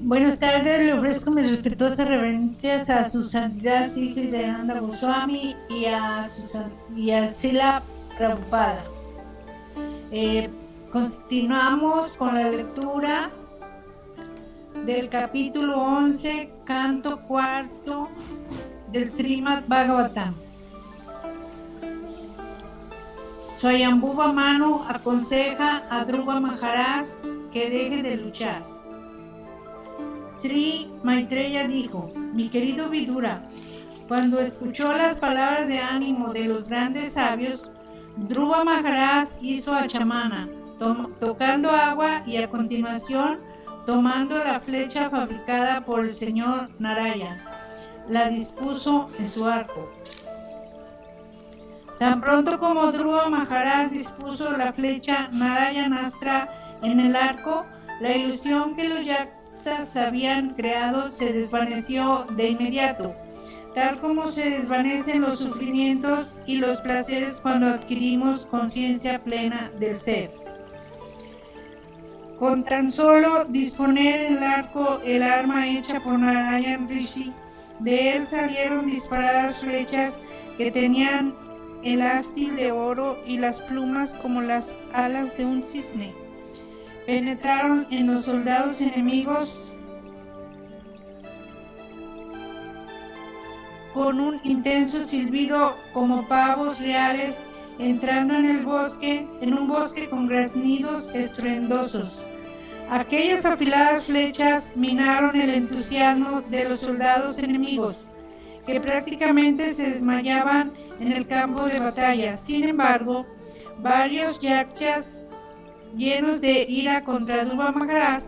Buenas tardes, le ofrezco mis respetuosas reverencias a su santidad Sri Dayananda Goswami y a Srila Prabhupada. Continuamos con la lectura del capítulo 11, canto cuarto del Srimad Bhagavatam. Swayambhuva Manu aconseja a Dhruva Maharaj que deje de luchar. Sri Maitreya dijo: mi querido Vidura, cuando escuchó las palabras de ánimo de los grandes sabios, Dhruva Maharaj hizo achamana, tocando agua, y a continuación, tomando la flecha fabricada por el señor Narayana, la dispuso en su arco. Tan pronto como Dhruva Maharaj dispuso la flecha Narayanastra en el arco, la ilusión que los yaksas habían creado se desvaneció de inmediato, tal como se desvanecen los sufrimientos y los placeres cuando adquirimos conciencia plena del ser. Con tan solo disponer en el arco el arma hecha por Narayan Rishi, de él salieron disparadas flechas que tenían el ástil de oro y las plumas como las alas de un cisne. Penetraron en los soldados enemigos con un intenso silbido como pavos reales entrando en un bosque con graznidos estruendosos. Aquellas afiladas flechas minaron el entusiasmo de los soldados enemigos, que prácticamente se desmayaban en el campo de batalla. Sin embargo, varios yakshas llenos de ira contra Dhruva Maharaj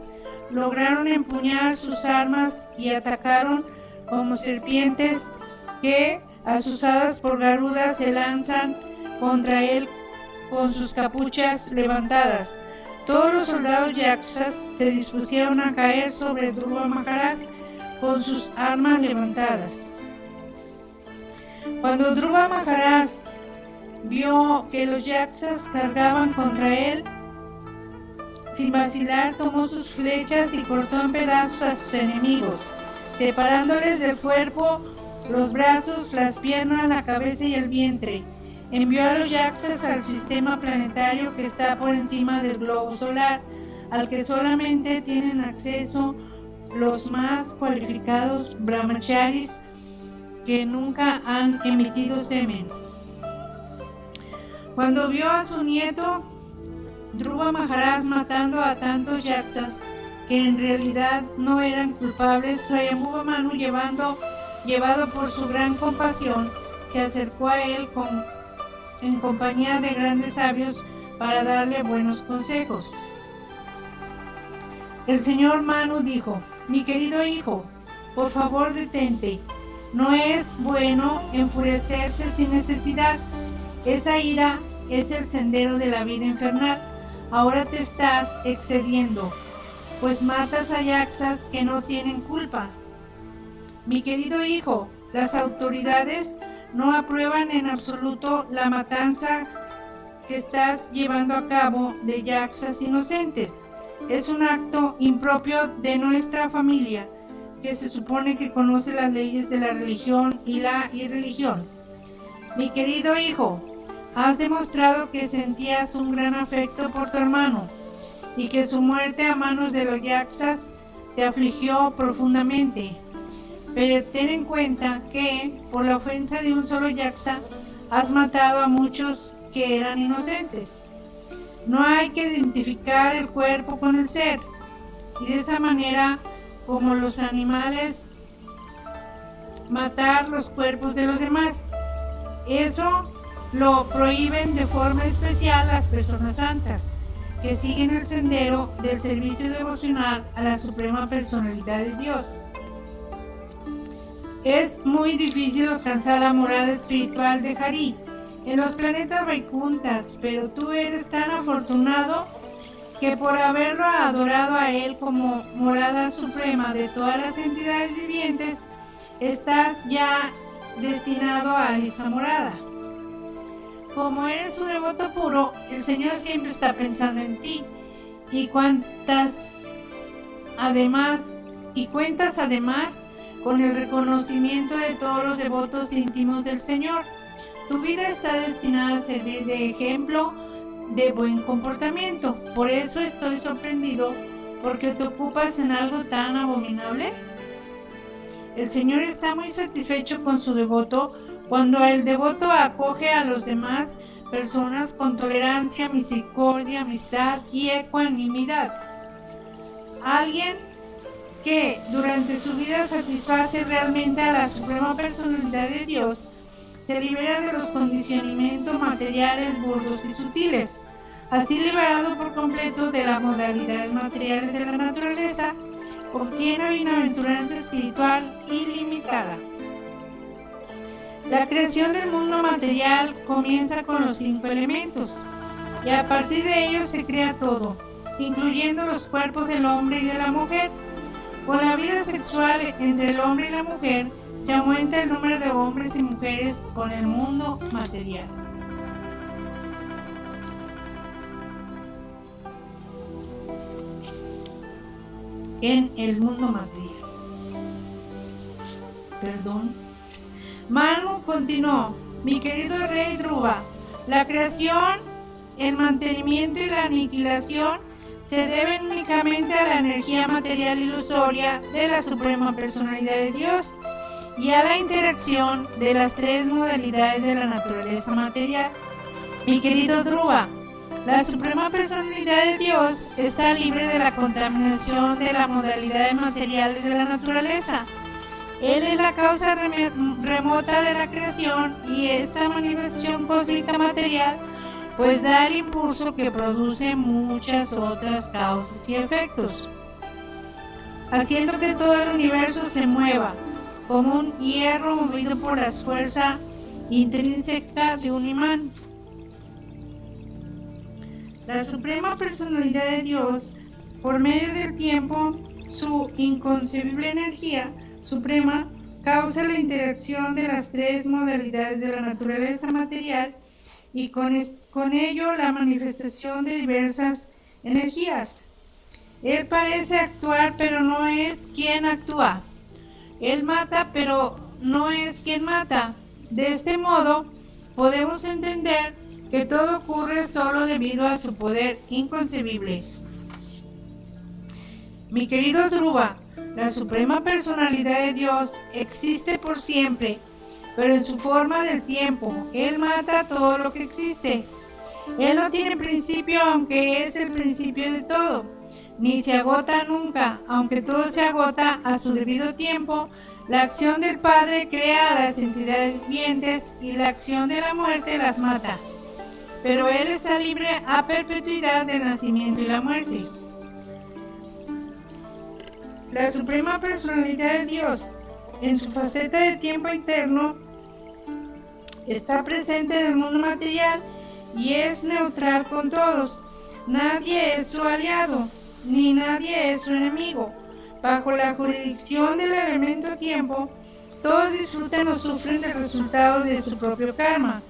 lograron empuñar sus armas y atacaron como serpientes que, asusadas por Garuda, se lanzan contra él con sus capuchas levantadas. Todos los soldados yakshas se dispusieron a caer sobre Dhruva Maharaj con sus armas levantadas. Cuando Dhruva Maharaj vio que los yakshas cargaban contra él, sin vacilar tomó sus flechas y cortó en pedazos a sus enemigos, separándoles del cuerpo los brazos, las piernas, la cabeza y el vientre. Envió a los yakshas al sistema planetario que está por encima del globo solar, al que solamente tienen acceso los más cualificados brahmacharis que nunca han emitido semen. Cuando vio a su nieto Dhruva Maharaj matando a tantos yakshas que en realidad no eran culpables, Swayambhuva Manu, llevado por su gran compasión, se acercó a él en compañía de grandes sabios para darle buenos consejos. El señor Manu dijo: mi querido hijo, por favor detente. No es bueno enfurecerse sin necesidad. Esa ira es el sendero de la vida infernal. Ahora te estás excediendo, pues matas a yakshas que no tienen culpa. Mi querido hijo, las autoridades no aprueban en absoluto la matanza que estás llevando a cabo de yakshas inocentes. Es un acto impropio de nuestra familia, que se supone que conoce las leyes de la religión y la irreligión. Mi querido hijo, has demostrado que sentías un gran afecto por tu hermano y que su muerte a manos de los yakshas te afligió profundamente. Pero ten en cuenta que, por la ofensa de un solo yaksha, has matado a muchos que eran inocentes. No hay que identificar el cuerpo con el ser, y de esa manera, como los animales, matar los cuerpos de los demás. Eso lo prohíben de forma especial las personas santas, que siguen el sendero del servicio devocional a la Suprema Personalidad de Dios. Es muy difícil alcanzar la morada espiritual de Hari en los planetas Vaikunthas, pero tú eres tan afortunado que por haberlo adorado a él como morada suprema de todas las entidades vivientes, estás ya destinado a esa morada. Como eres su devoto puro, el Señor siempre está pensando en ti y cuentas además con el reconocimiento de todos los devotos íntimos del Señor. Tu vida está destinada a servir de ejemplo de buen comportamiento. Por eso estoy sorprendido porque te ocupas en algo tan abominable. El Señor está muy satisfecho con su devoto cuando el devoto acoge a los demás personas con tolerancia, misericordia, amistad y ecuanimidad. Alguien que durante su vida satisface realmente a la Suprema Personalidad de Dios se libera de los condicionamientos materiales burdos y sutiles. Así, liberado por completo de las modalidades materiales de la naturaleza, obtiene bienaventuranza espiritual ilimitada. La creación del mundo material comienza con los 5 elementos y a partir de ellos se crea todo, incluyendo los cuerpos del hombre y de la mujer. Con la vida sexual entre el hombre y la mujer se aumenta el número de hombres y mujeres con el mundo material. En el mundo material. Manu continuó: mi querido rey Dhruva, la creación, el mantenimiento y la aniquilación se deben únicamente a la energía material ilusoria de la Suprema Personalidad de Dios y a la interacción de las 3 modalidades de la naturaleza material. Mi querido Dhruva, la Suprema Personalidad de Dios está libre de la contaminación de las modalidades materiales de la naturaleza. Él es la causa remota de la creación y esta manifestación cósmica material pues da el impulso que produce muchas otras causas y efectos, haciendo que todo el universo se mueva como un hierro movido por la fuerza intrínseca de un imán. La Suprema Personalidad de Dios, por medio del tiempo, su inconcebible energía suprema, causa la interacción de las 3 modalidades de la naturaleza material y con ello la manifestación de diversas energías. Él parece actuar, pero no es quien actúa. Él mata, pero no es quien mata. De este modo, podemos entender que todo ocurre solo debido a su poder inconcebible. Mi querido Dhruva, la Suprema Personalidad de Dios existe por siempre, pero en su forma del tiempo. Él mata todo lo que existe. Él no tiene principio, aunque es el principio de todo, ni se agota nunca, aunque todo se agota a su debido tiempo. La acción del Padre crea a las entidades vivientes y la acción de la muerte las mata. Pero Él está libre a perpetuidad del nacimiento y la muerte. La Suprema Personalidad de Dios, en su faceta de tiempo interno, está presente en el mundo material y es neutral con todos. Nadie es su aliado, ni nadie es su enemigo. Bajo la jurisdicción del elemento tiempo, todos disfrutan o sufren del resultado de su propio karma,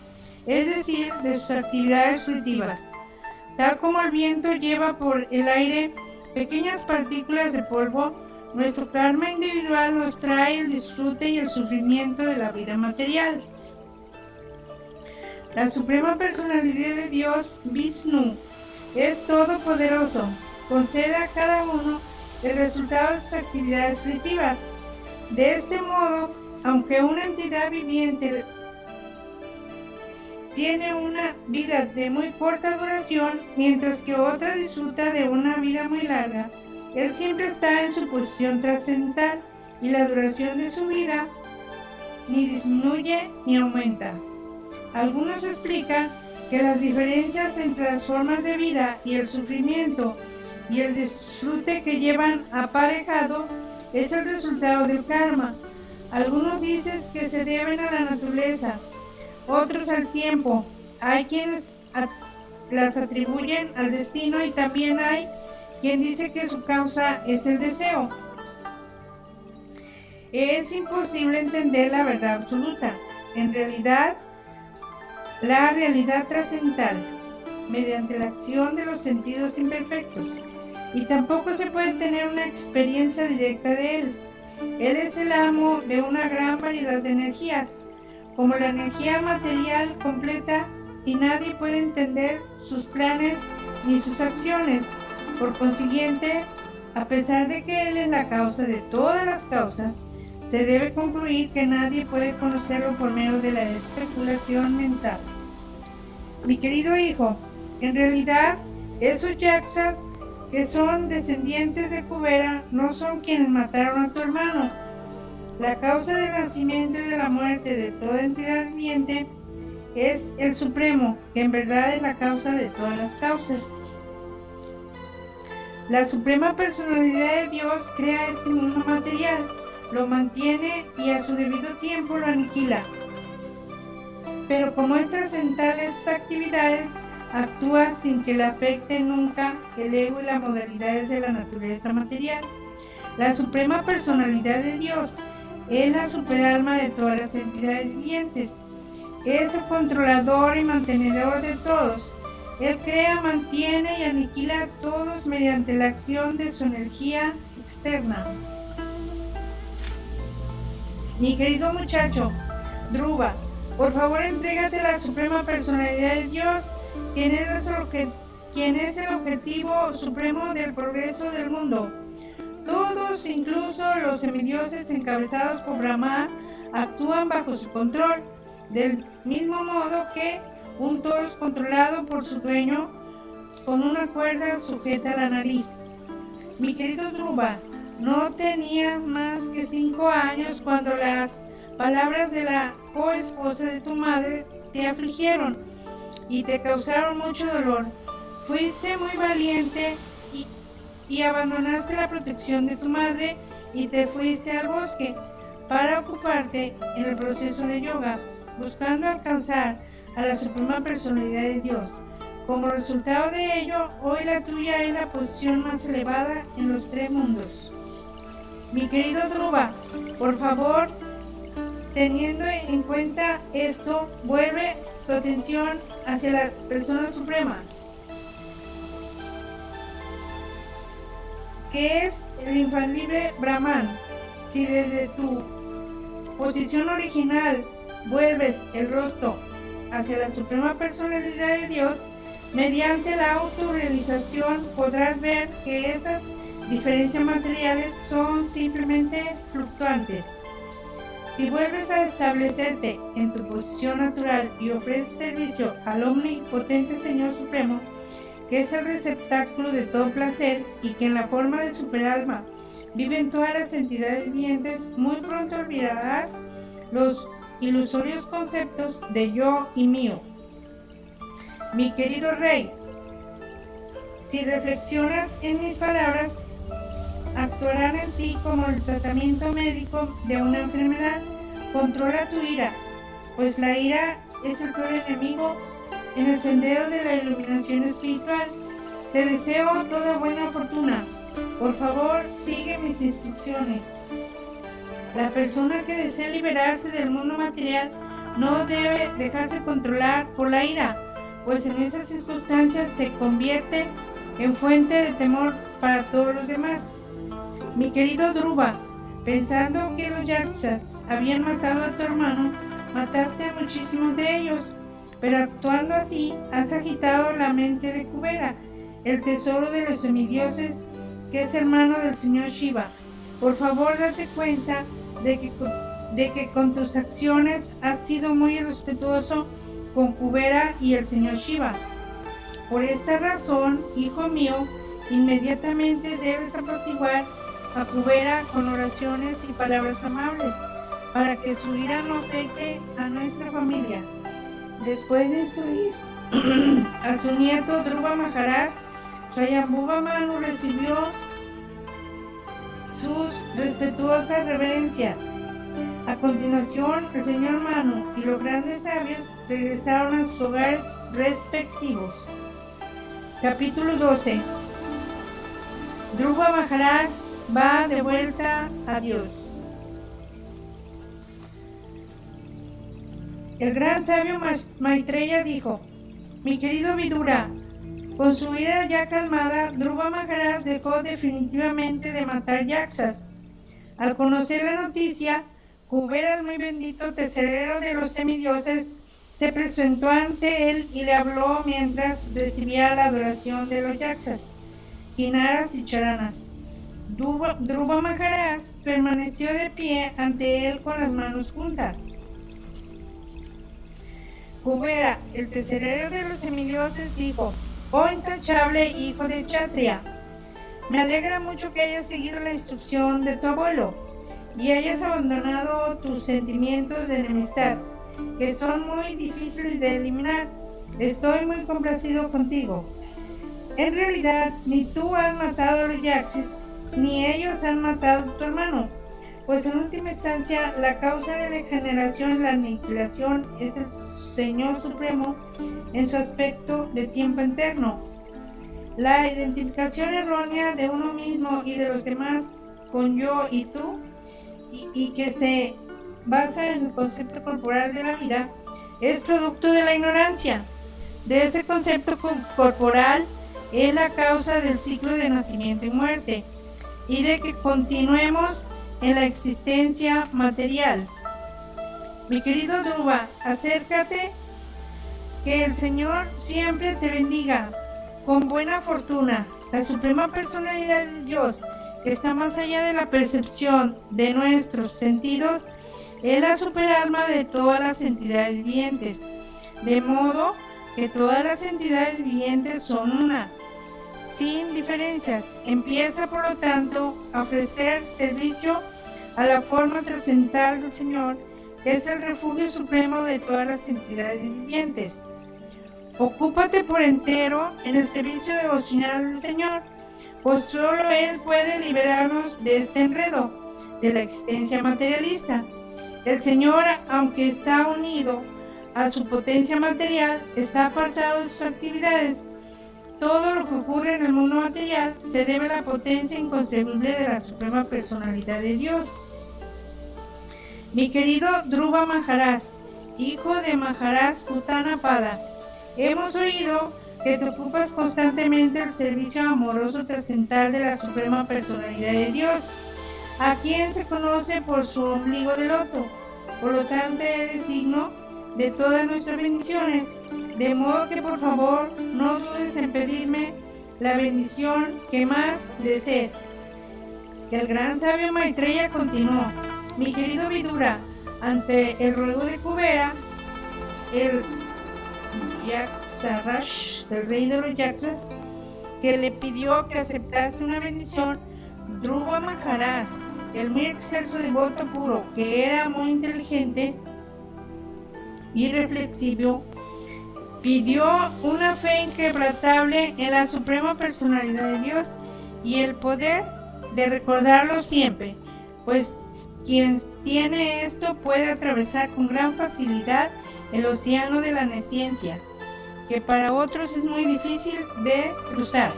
es decir, de sus actividades fruitivas. Tal como el viento lleva por el aire pequeñas partículas de polvo, nuestro karma individual nos trae el disfrute y el sufrimiento de la vida material. La Suprema Personalidad de Dios, Vishnu, es todopoderoso. Concede a cada uno el resultado de sus actividades fruitivas. De este modo, aunque una entidad viviente tiene una vida de muy corta duración, mientras que otra disfruta de una vida muy larga, él siempre está en su posición trascendental y la duración de su vida ni disminuye ni aumenta. Algunos explican que las diferencias entre las formas de vida y el sufrimiento y el disfrute que llevan aparejado es el resultado del karma. Algunos dicen que se deben a la naturaleza, otros al tiempo. Hay quienes las atribuyen al destino y también hay quien dice que su causa es el deseo. Es imposible entender la verdad absoluta. En realidad, la realidad trascendental mediante la acción de los sentidos imperfectos, y tampoco se puede tener una experiencia directa de él. Él es el amo de una gran variedad de energías, como la energía material completa, y nadie puede entender sus planes ni sus acciones. Por consiguiente, a pesar de que Él es la causa de todas las causas, se debe concluir que nadie puede conocerlo por medio de la especulación mental. Mi querido hijo, en realidad, esos Yaksas que son descendientes de Kubera no son quienes mataron a tu hermano. La causa del nacimiento y de la muerte de toda entidad viviente es el Supremo, que en verdad es la causa de todas las causas. La Suprema Personalidad de Dios crea este mundo material, lo mantiene y a su debido tiempo lo aniquila. Pero como estas tales actividades actúa sin que le afecte nunca el ego y las modalidades de la naturaleza material. La Suprema Personalidad de Dios es la superalma de todas las entidades vivientes. Es el controlador y mantenedor de todos. Él crea, mantiene y aniquila a todos mediante la acción de su energía externa. Mi querido muchacho, Dhruva, por favor entrégate a la Suprema Personalidad de Dios, quien es el objetivo supremo del progreso del mundo. Todos, incluso los semidioses encabezados por Brahma, actúan bajo su control, del mismo modo que un toro es controlado por su dueño con una cuerda sujeta a la nariz. Mi querido Dhruva, no tenías más que 5 años cuando las palabras de la coesposa de tu madre te afligieron y te causaron mucho dolor. Fuiste muy valiente y abandonaste la protección de tu madre y te fuiste al bosque para ocuparte en el proceso de yoga, buscando alcanzar a la Suprema Personalidad de Dios. Como resultado de ello, hoy la tuya es la posición más elevada en los 3 mundos. Mi querido Dhruva, por favor, teniendo en cuenta esto, vuelve tu atención hacia la Persona Suprema, que es el infalible Brahman. Si desde tu posición original vuelves el rostro hacia la Suprema Personalidad de Dios, mediante la autorrealización podrás ver que esas diferencias materiales son simplemente fluctuantes. Si vuelves a establecerte en tu posición natural y ofreces servicio al omnipotente Señor Supremo, que es el receptáculo de todo placer y que en la forma de superalma viven todas las entidades vivientes, muy pronto olvidarás los ilusorios conceptos de yo y mío. Mi querido rey, si reflexionas en mis palabras, actuarán en ti como el tratamiento médico de una enfermedad. Controla tu ira, pues la ira es el peor enemigo en el sendero de la iluminación espiritual. Te deseo toda buena fortuna. Por favor, sigue mis instrucciones. La persona que desea liberarse del mundo material no debe dejarse controlar por la ira, pues en esas circunstancias se convierte en fuente de temor para todos los demás. Mi querido Dhruva, pensando que los Yaksas habían matado a tu hermano, mataste a muchísimos de ellos, pero actuando así has agitado la mente de Kubera, el tesoro de los semidioses, que es hermano del señor Shiva. Por favor, date cuenta de que con tus acciones has sido muy irrespetuoso con Kubera y el señor Shiva. Por esta razón, hijo mío, inmediatamente debes apaciguar a Kubera con oraciones y palabras amables, para que su ira no afecte a nuestra familia. Después de instruir a su nieto Dhruva Maharaj, Swayambhuva Manu recibió sus respetuosas reverencias. A continuación, el señor Manu y los grandes sabios regresaron a sus hogares respectivos. Capítulo 12. Dhruva Maharaj va de vuelta a Dios. El gran sabio Maitreya dijo: mi querido Vidura, Con su ira ya calmada, Dhruva Maharaj dejó definitivamente de matar yaksas. Al conocer la noticia, Kubera, el muy bendito tesorero de los semidioses, se presentó ante él y le habló mientras recibía la adoración de los yaksas, Kinaras y Charanas. Dhruva Maharaj permaneció de pie ante él con las manos juntas. Kubera, el tesorero de los semidioses, dijo: «Oh intachable hijo de Kshatriya, me alegra mucho que hayas seguido la instrucción de tu abuelo y hayas abandonado tus sentimientos de enemistad, que son muy difíciles de eliminar. Estoy muy complacido contigo. En realidad, ni tú has matado a los yakshas, ni ellos han matado a tu hermano, pues en última instancia la causa de degeneración y la aniquilación es el Señor Supremo en su aspecto de tiempo eterno. La identificación errónea de uno mismo y de los demás con yo y tú, y que se basa en el concepto corporal de la vida, es producto de la ignorancia. De ese concepto corporal es la causa del ciclo de nacimiento y muerte, y de que continuemos en la existencia material. Mi querido Dhruva, acércate, que el Señor siempre te bendiga con buena fortuna. La suprema personalidad de Dios, que está más allá de la percepción de nuestros sentidos, es la superalma de todas las entidades vivientes, de modo que todas las entidades vivientes son una, sin diferencias. Empieza, por lo tanto, a ofrecer servicio a la forma trascendental del Señor, que es el refugio supremo de todas las entidades vivientes. Ocúpate por entero en el servicio devocional del Señor, pues solo Él puede liberarnos de este enredo, de la existencia materialista. El Señor, aunque está unido a su potencia material, está apartado de sus actividades. Todo lo que ocurre en el mundo material se debe a la potencia inconcebible de la suprema personalidad de Dios. Mi querido Dhruva Maharaj, hijo de Maharaj Uttanapada, hemos oído que te ocupas constantemente del servicio amoroso trascendental de la suprema personalidad de Dios, a quien se conoce por su ombligo de loto. Por lo tanto, eres digno de todas nuestras bendiciones, de modo que por favor no dudes en pedirme la bendición que más desees. El gran sabio Maitreya continuó: mi querido Vidura, ante el ruego de Kubera, el Yaksarash, el rey de los yaksas, que le pidió que aceptase una bendición, Dhruva Maharaj, el muy excelso devoto puro, que era muy inteligente y reflexivo, pidió una fe inquebrantable en la suprema personalidad de Dios y el poder de recordarlo siempre, pues quien tiene esto puede atravesar con gran facilidad el océano de la nesciencia, que para otros es muy difícil de cruzar.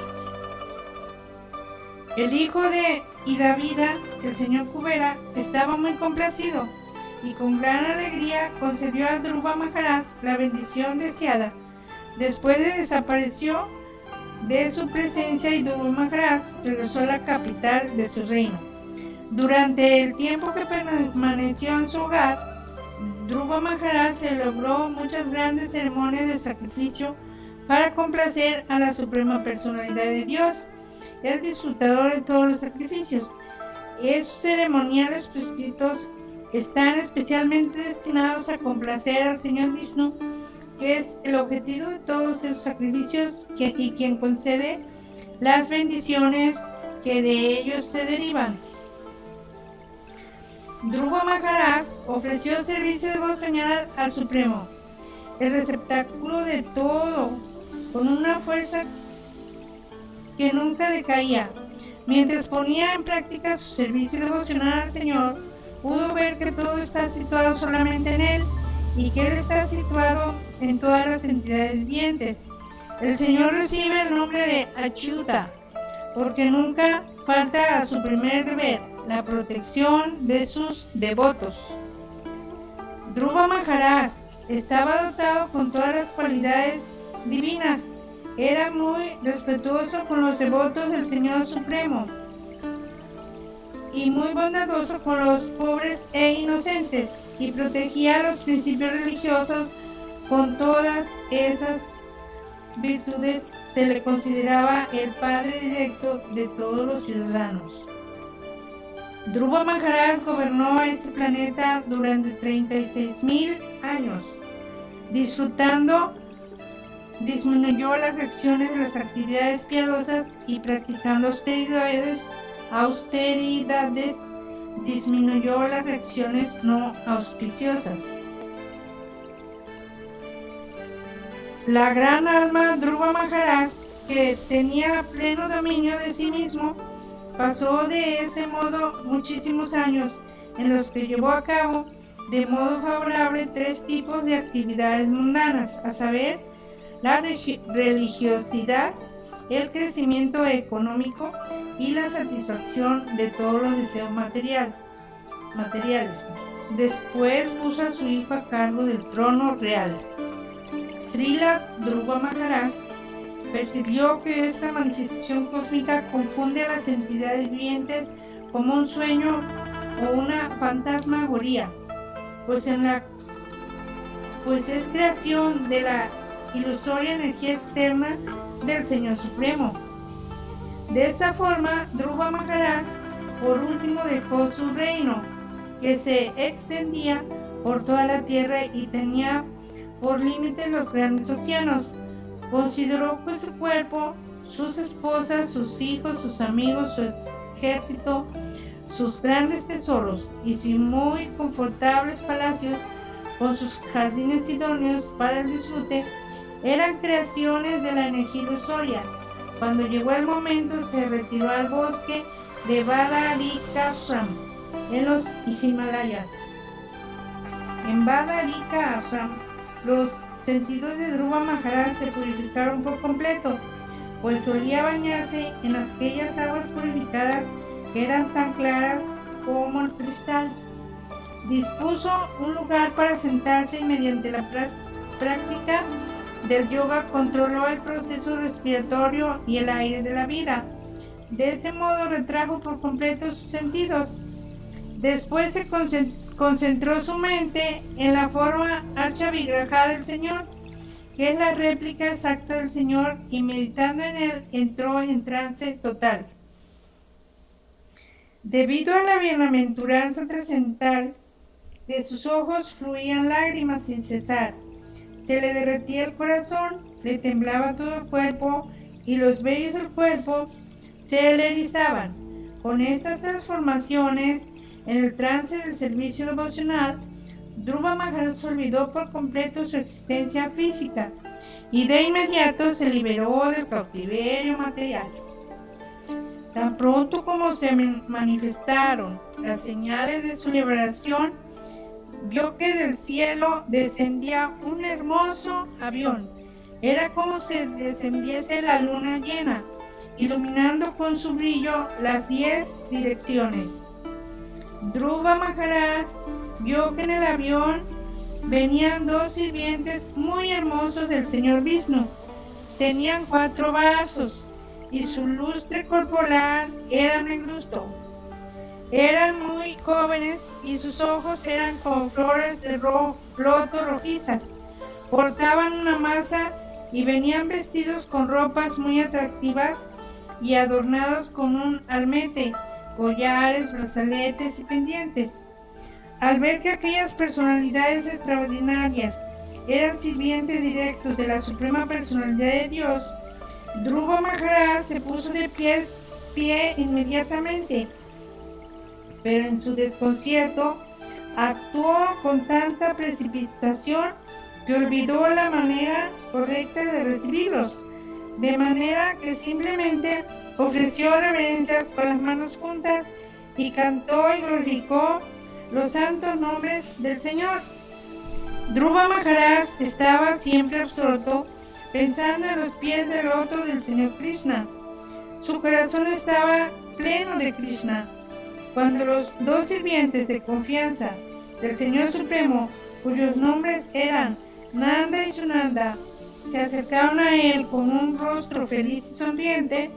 El hijo de Idavida, el señor Kubera, estaba muy complacido y con gran alegría concedió a Dhruva Maharaj la bendición deseada. Después desapareció de su presencia y Dhruva Maharaj regresó a la capital de su reino. Durante el tiempo que permaneció en su hogar, Dhruva Maharaj celebró muchas grandes ceremonias de sacrificio para complacer a la suprema personalidad de Dios, el disfrutador de todos los sacrificios. Esos ceremoniales prescritos están especialmente destinados a complacer al Señor Vishnu, que es el objetivo de todos esos sacrificios y quien concede las bendiciones que de ellos se derivan. Dhruva Maharaj ofreció servicio devocional al Supremo, el receptáculo de todo, con una fuerza que nunca decaía. Mientras ponía en práctica su servicio devocional al Señor, pudo ver que todo está situado solamente en Él y que Él está situado en todas las entidades vivientes. El Señor recibe el nombre de Achyuta, porque nunca falta a su primer deber, la protección de sus devotos. Dhruva Maharaj estaba dotado con todas las cualidades divinas Era muy respetuoso con los devotos del Señor Supremo y muy bondadoso con los pobres e inocentes, y protegía los principios religiosos. Con todas esas virtudes se le consideraba el padre directo de todos los ciudadanos. Dhruva Maharaj gobernó este planeta durante 36,000 años. Disminuyó las reacciones de las actividades piadosas y practicando austeridades, disminuyó las reacciones no auspiciosas. La gran alma Dhruva Maharaj, que tenía pleno dominio de sí mismo, pasó de ese modo muchísimos años, en los que llevó a cabo de modo favorable 3 tipos de actividades mundanas, a saber, la religiosidad, el crecimiento económico y la satisfacción de todos los deseos materiales. Después puso a su hijo a cargo del trono real. Srila Dhruva Maharaj percibió que esta manifestación cósmica confunde a las entidades vivientes como un sueño o una fantasmagoría, pues es creación de la ilusoria energía externa del Señor Supremo. De esta forma, Dhruva Maharaj por último dejó su reino, que se extendía por toda la tierra y tenía por límite los grandes océanos. Consideró que su cuerpo, sus esposas, sus hijos, sus amigos, su ejército, sus grandes tesoros y sus muy confortables palacios con sus jardines idóneos para el disfrute eran creaciones de la energía ilusoria. Cuando llegó el momento, se retiró al bosque de Badarika-ashram en los Himalayas. En Badarika-ashram, los sentidos de Dhruva Maharaj se purificaron por completo, pues solía bañarse en aquellas aguas purificadas que eran tan claras como el cristal. Dispuso un lugar para sentarse y mediante la práctica del yoga controló el proceso respiratorio y el aire de la vida. De ese modo retrajo por completo sus sentidos. Después se concentró su mente en la forma Archa Vigraha del Señor, que es la réplica exacta del Señor, y meditando en él entró en trance total. Debido a la bienaventuranza trascendental, de sus ojos fluían lágrimas sin cesar. Se le derretía el corazón, le temblaba todo el cuerpo y los vellos del cuerpo se le erizaban. Con estas transformaciones, en el trance del servicio devocional, Dhruva Maharaj olvidó por completo su existencia física y de inmediato se liberó del cautiverio material. Tan pronto como se manifestaron las señales de su liberación, vio que del cielo descendía un hermoso avión. Era como si descendiese la luna llena, iluminando con su brillo las 10 direcciones. Dhruva Maharaj vio que en el avión venían 2 sirvientes muy hermosos del Señor Vishnu. Tenían 4 brazos y su lustre corporal era negruzco. Eran muy jóvenes y sus ojos eran como flores de loto rojizas. Portaban una masa y venían vestidos con ropas muy atractivas y adornados con un almete, collares, brazaletes y pendientes. Al ver que aquellas personalidades extraordinarias eran sirvientes directos de la Suprema Personalidad de Dios, Dhruva Maharaj se puso de pie inmediatamente, pero en su desconcierto actuó con tanta precipitación que olvidó la manera correcta de recibirlos, de manera que simplemente ofreció reverencias con las manos juntas y cantó y glorificó los santos nombres del Señor. Dhruva Maharaj estaba siempre absorto pensando en los pies de loto del Señor Krishna. Su corazón estaba pleno de Krishna. Cuando los 2 sirvientes de confianza del Señor Supremo, cuyos nombres eran Nanda y Sunanda, se acercaron a él con un rostro feliz y sonriente,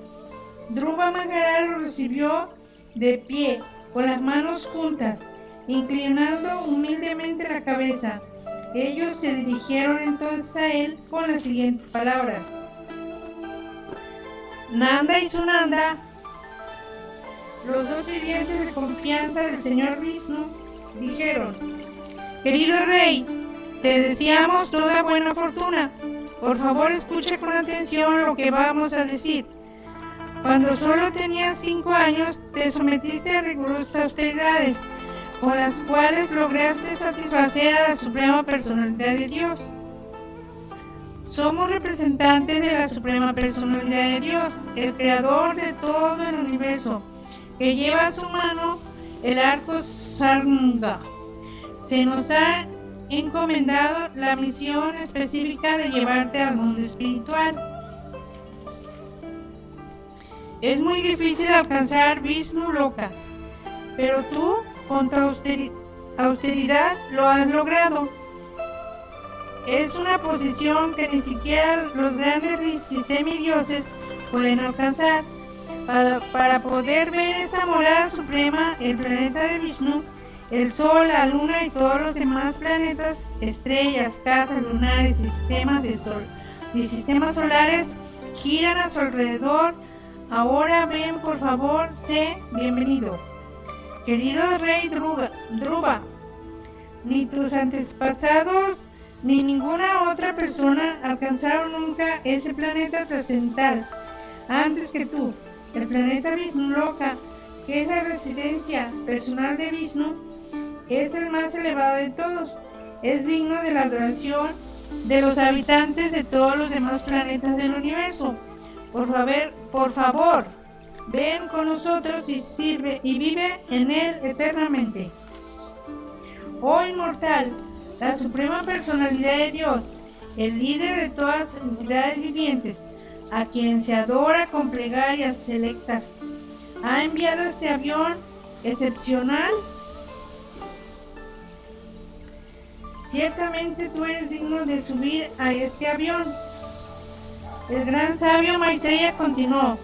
Dhruva Maharaj lo recibió de pie, con las manos juntas, inclinando humildemente la cabeza. Ellos se dirigieron entonces a él con las siguientes palabras: Nanda y Sunanda, los dos sirvientes de confianza del señor Vishnu, dijeron: querido rey, te deseamos toda buena fortuna. Por favor, escucha con atención lo que vamos a decir. Cuando solo tenías 5 años, te sometiste a rigurosas austeridades, con las cuales lograste satisfacer a la Suprema Personalidad de Dios. Somos representantes de la Suprema Personalidad de Dios, el creador de todo el universo, que lleva a su mano el arco Saranga. Se nos ha encomendado la misión específica de llevarte al mundo espiritual. Es muy difícil alcanzar Vishnu Loka, pero tú, con tu austeridad, lo has logrado. Es una posición que ni siquiera los grandes y semidioses pueden alcanzar. Para poder ver esta morada suprema, el planeta de Vishnu, el Sol, la Luna y todos los demás planetas, estrellas, casas lunares y sistemas solares giran a su alrededor. Ahora ven, por favor, sé bienvenido. Querido rey Dhruva, ni tus antepasados ni ninguna otra persona alcanzaron nunca ese planeta trascendental antes que tú. El planeta Vishnu Loka, que es la residencia personal de Vishnu, es el más elevado de todos. Es digno de la adoración de los habitantes de todos los demás planetas del universo. Por favor, ven con nosotros y sirve y vive en él eternamente. Oh inmortal, la Suprema Personalidad de Dios, el líder de todas las entidades vivientes, a quien se adora con plegarias selectas, ha enviado este avión excepcional. Ciertamente tú eres digno de subir a este avión. El gran sabio Maitreya continuó: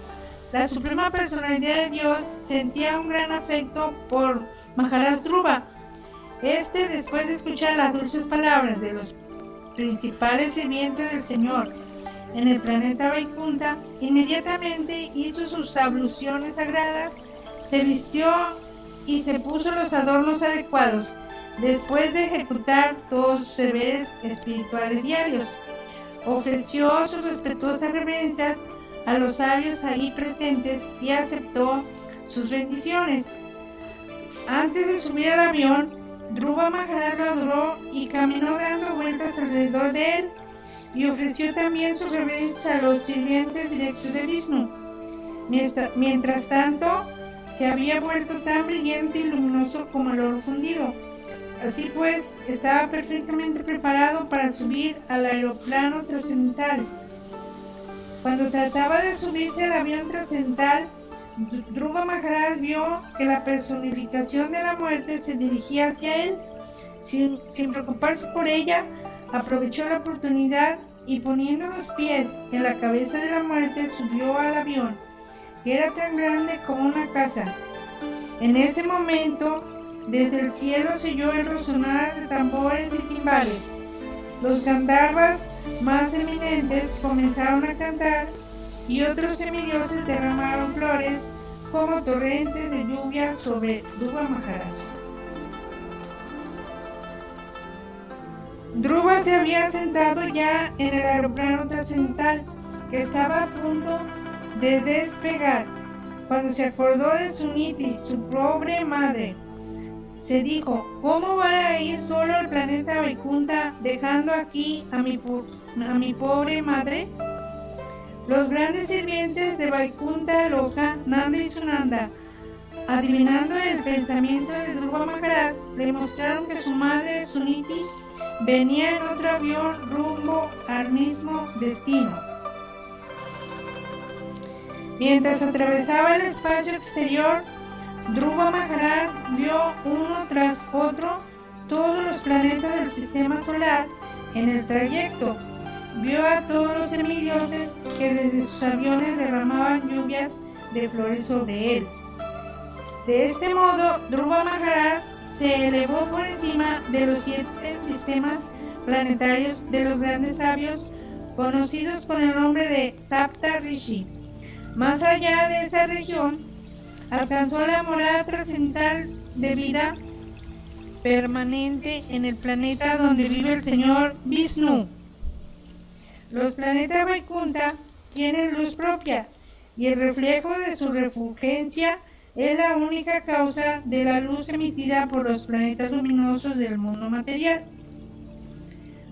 la Suprema Personalidad de Dios sentía un gran afecto por Maharaj Dhruva. Después de escuchar las dulces palabras de los principales sirvientes del Señor en el planeta Vaikunta, inmediatamente hizo sus abluciones sagradas, se vistió y se puso los adornos adecuados. Después de ejecutar todos sus deberes espirituales diarios, ofreció sus respetuosas reverencias a los sabios ahí presentes y aceptó sus bendiciones. Antes de subir al avión, Dhruva Maharaj lo adoró y caminó dando vueltas alrededor de él, y ofreció también sus reverencias a los sirvientes directos de Vishnu. Mientras tanto, se había vuelto tan brillante y luminoso como el oro fundido. Así pues, estaba perfectamente preparado para subir al aeroplano trascendental. Cuando trataba de subirse al avión trascendental, Dhruva Maharaj vio que la personificación de la muerte se dirigía hacia él. Sin preocuparse por ella, aprovechó la oportunidad y, poniendo los pies en la cabeza de la muerte, subió al avión, que era tan grande como una casa. En ese momento, desde el cielo se oyó el resonar de tambores y timbales. Los gandharvas más eminentes comenzaron a cantar, y otros semidioses derramaron flores como torrentes de lluvia sobre Dhruva Maharaj. Dhruva se había sentado ya en el aeroplano trascendental, que estaba a punto de despegar, cuando se acordó de Suniti, su pobre madre. Se dijo: ¿cómo va a ir solo al planeta Vaikunta dejando aquí a mi pobre madre? Los grandes sirvientes de Vaikunta Loka, Nanda y Sunanda, adivinando el pensamiento de Dhruva Maharaj, le mostraron que su madre Suniti venía en otro avión rumbo al mismo destino. Mientras atravesaba el espacio exterior, Dhruva Maharaj vio uno tras otro todos los planetas del sistema solar en el trayecto. vio a todos los semidioses que desde sus aviones derramaban lluvias de flores sobre él. De este modo, Dhruva Maharaj se elevó por encima de los 7 sistemas planetarios de los grandes sabios, conocidos con el nombre de Sapta Rishi. Más allá de esa región, alcanzó la morada trascendental de vida permanente en el planeta donde vive el señor Vishnu. Los planetas Vaikunta tienen luz propia y el reflejo de su refulgencia es la única causa de la luz emitida por los planetas luminosos del mundo material.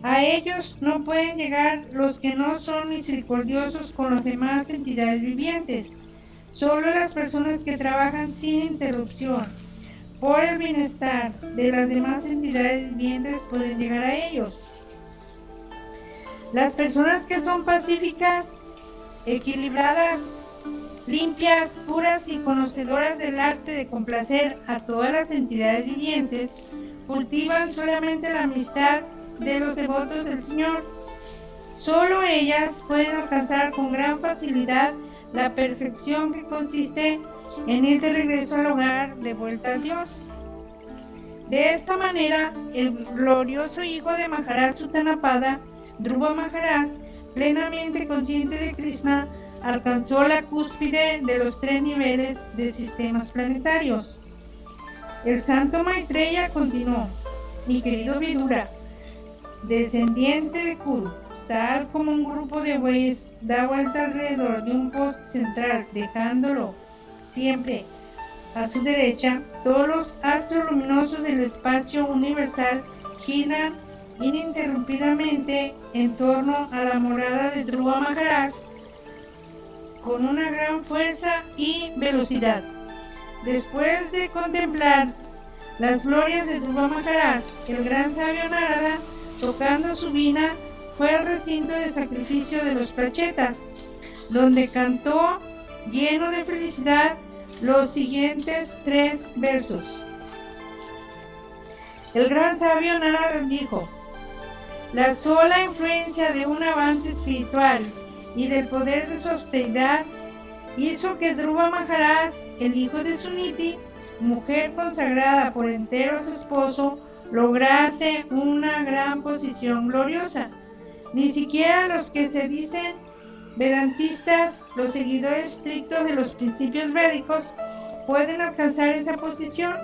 A ellos no pueden llegar los que no son misericordiosos con las demás entidades vivientes. Solo las personas que trabajan sin interrupción por el bienestar de las demás entidades vivientes pueden llegar a ellos. Las personas que son pacíficas, equilibradas, limpias, puras y conocedoras del arte de complacer a todas las entidades vivientes, cultivan solamente la amistad de los devotos del Señor. Solo ellas pueden alcanzar con gran facilidad la perfección que consiste en ir de regreso al hogar de vuelta a Dios. De esta manera, el glorioso hijo de Maharaj Uttanapada, Dhruva Maharaj, plenamente consciente de Krishna, alcanzó la cúspide de los 3 niveles de sistemas planetarios. El santo Maitreya continuó: mi querido Vidura, descendiente de Kuru, tal como un grupo de bueyes da vuelta alrededor de un poste central, dejándolo siempre a su derecha, todos los astros luminosos del espacio universal giran ininterrumpidamente en torno a la morada de Dhruva Maharaj con una gran fuerza y velocidad. Después de contemplar las glorias de Dhruva Maharaj, el gran sabio Narada, tocando su vina, fue al recinto de sacrificio de los Prachetas, donde cantó, lleno de felicidad, los siguientes 3 versos. El gran sabio Narada dijo: la sola influencia de un avance espiritual y del poder de su austeridad hizo que Dhruva Maharaj, el hijo de Suniti, mujer consagrada por entero a su esposo, lograse una gran posición gloriosa. Ni siquiera los que se dicen vedantistas, los seguidores estrictos de los principios védicos, pueden alcanzar esa posición,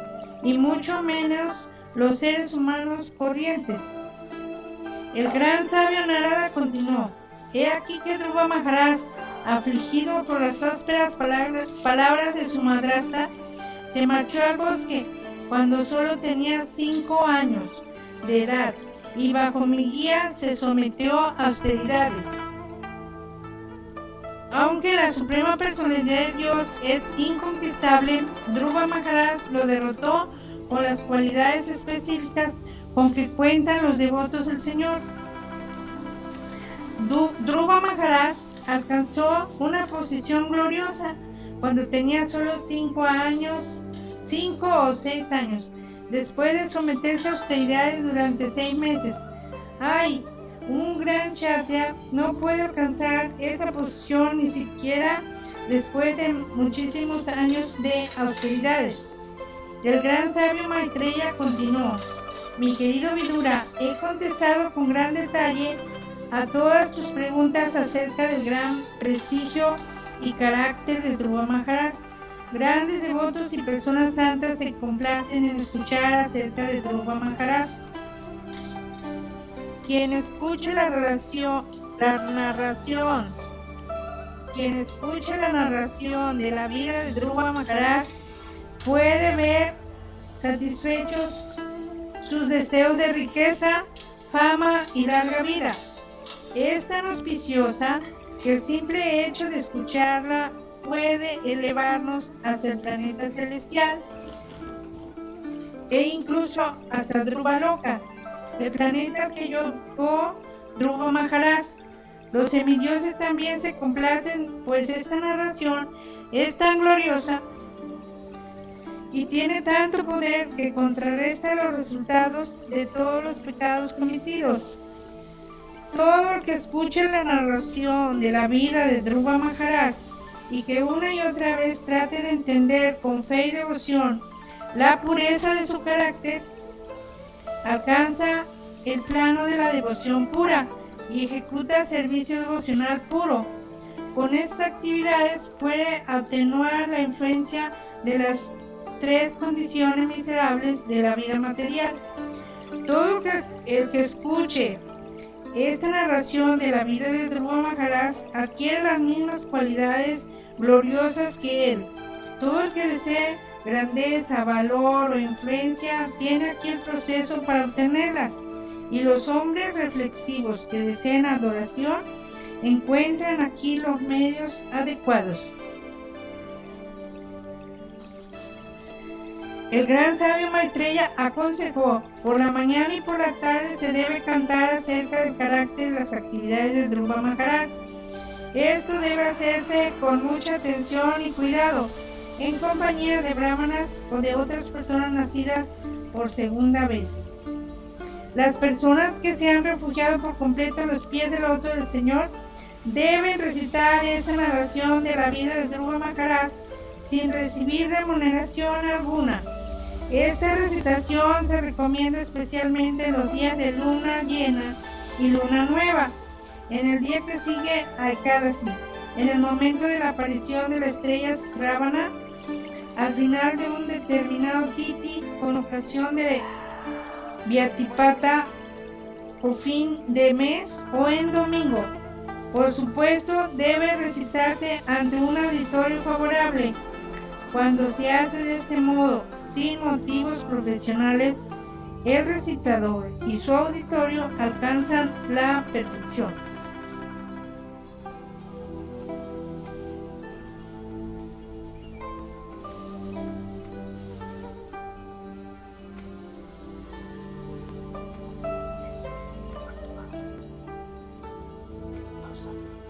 y mucho menos los seres humanos corrientes. El gran sabio Narada continuó: he aquí que Dhruva Maharaj, afligido por las ásperas palabras de su madrastra, se marchó al bosque cuando solo tenía 5 años de edad, y bajo mi guía se sometió a austeridades. Aunque la suprema personalidad de Dios es inconquistable, Dhruva Maharaj lo derrotó con las cualidades específicas con que cuentan los devotos del Señor. Dhruva Maharaj alcanzó una posición gloriosa cuando tenía solo 5 o 6 años, después de someterse a austeridades durante 6 meses. ¡Ay! Un gran kshatriya no puede alcanzar esa posición ni siquiera después de muchísimos años de austeridades. El gran sabio Maitreya continuó: mi querido Vidura, he contestado con gran detalle a todas tus preguntas acerca del gran prestigio y carácter de Dhruva Maharaj. Grandes devotos y personas santas se complacen en escuchar acerca de Dhruva Maharaj. Quien escuche la narración de la vida de Dhruva Maharaj puede ver satisfechos sus deseos de riqueza, fama y larga vida. Es tan auspiciosa que el simple hecho de escucharla puede elevarnos hasta el planeta celestial e incluso hasta Dhruva Loka, el planeta que llegó Dhruva Maharaj. Los semidioses también se complacen, pues esta narración es tan gloriosa y tiene tanto poder que contrarresta los resultados de todos los pecados cometidos. Todo el que escuche la narración de la vida de Dhruva Maharaj y que una y otra vez trate de entender con fe y devoción la pureza de su carácter, alcanza el plano de la devoción pura y ejecuta servicio devocional puro. Con estas actividades puede atenuar la influencia de las tres condiciones miserables de la vida material. Todo el que escuche esta narración de la vida de Dhruva Maharaj adquiere las mismas cualidades gloriosas que él. Todo el que desee grandeza, valor o influencia tiene aquí el proceso para obtenerlas, y los hombres reflexivos que deseen adoración encuentran aquí los medios adecuados. El gran sabio Maitreya aconsejó: por la mañana y por la tarde se debe cantar acerca del carácter de las actividades de Dhruva Maharaj. Esto debe hacerse con mucha atención y cuidado, en compañía de brahmanas o de otras personas nacidas por segunda vez. Las personas que se han refugiado por completo a los pies del loto del Señor deben recitar esta narración de la vida de Dhruva Maharaj sin recibir remuneración alguna. Esta recitación se recomienda especialmente en los días de luna llena y luna nueva, en el día que sigue a Ekadasi, en el momento de la aparición de la estrella Sravana, al final de un determinado titi, con ocasión de Vyatipata o fin de mes, o en domingo. Por supuesto, debe recitarse ante un auditorio favorable. Cuando se hace de este modo, sin motivos profesionales, el recitador y su auditorio alcanzan la perfección.